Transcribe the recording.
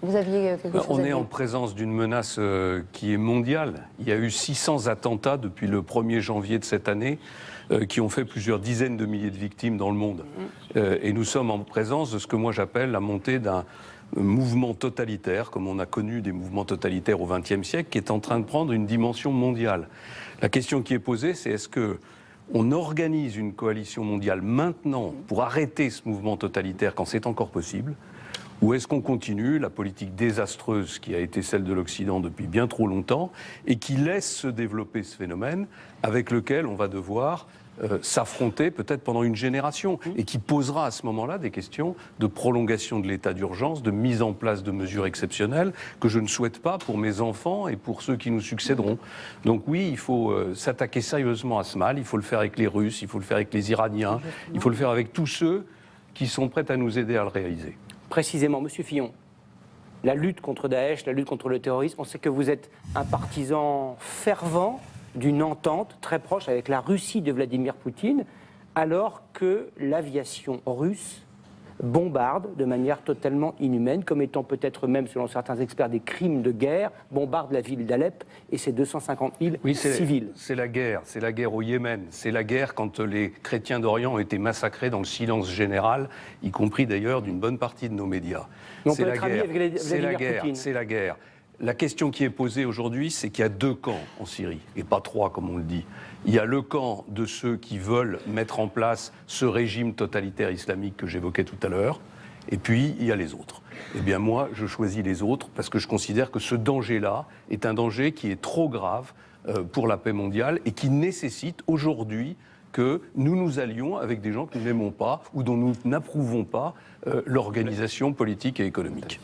Vous aviez quelque chose On à est dire? en présence d'une menace qui est mondiale. Il y a eu 600 attentats depuis le 1er janvier de cette année qui ont fait plusieurs dizaines de milliers de victimes dans le monde. Et nous sommes en présence de ce que moi j'appelle la montée d'un mouvement totalitaire, comme on a connu des mouvements totalitaires au XXe siècle, qui est en train de prendre une dimension mondiale. La question qui est posée, c'est est-ce que on organise une coalition mondiale maintenant pour arrêter ce mouvement totalitaire quand c'est encore possible? Ou est-ce qu'on continue la politique désastreuse qui a été celle de l'Occident depuis bien trop longtemps et qui laisse se développer ce phénomène avec lequel on va devoir s'affronter peut-être pendant une génération et qui posera à ce moment-là des questions de prolongation de l'état d'urgence, de mise en place de mesures exceptionnelles que je ne souhaite pas pour mes enfants et pour ceux qui nous succéderont. Donc oui, il faut s'attaquer sérieusement à ce mal, il faut le faire avec les Russes, il faut le faire avec les Iraniens, il faut le faire avec tous ceux qui sont prêts à nous aider à le réaliser. Précisément, Monsieur Fillon, la lutte contre Daesh, la lutte contre le terrorisme, on sait que vous êtes un partisan fervent d'une entente très proche avec la Russie de Vladimir Poutine, alors que l'aviation russe bombarde de manière totalement inhumaine, comme étant peut-être même, selon certains experts, des crimes de guerre, bombarde la ville d'Alep et ses 250 000 civils. C'est la guerre au Yémen, c'est la guerre quand les chrétiens d'Orient ont été massacrés dans le silence général, y compris d'ailleurs d'une bonne partie de nos médias. C'est la guerre, c'est la guerre. La question qui est posée aujourd'hui, c'est qu'il y a deux camps en Syrie, et pas trois comme on le dit. Il y a le camp de ceux qui veulent mettre en place ce régime totalitaire islamique que j'évoquais tout à l'heure, et puis il y a les autres. Eh bien moi, je choisis les autres parce que je considère que ce danger-là est un danger qui est trop grave pour la paix mondiale et qui nécessite aujourd'hui que nous nous allions avec des gens que nous n'aimons pas ou dont nous n'approuvons pas l'organisation politique et économique.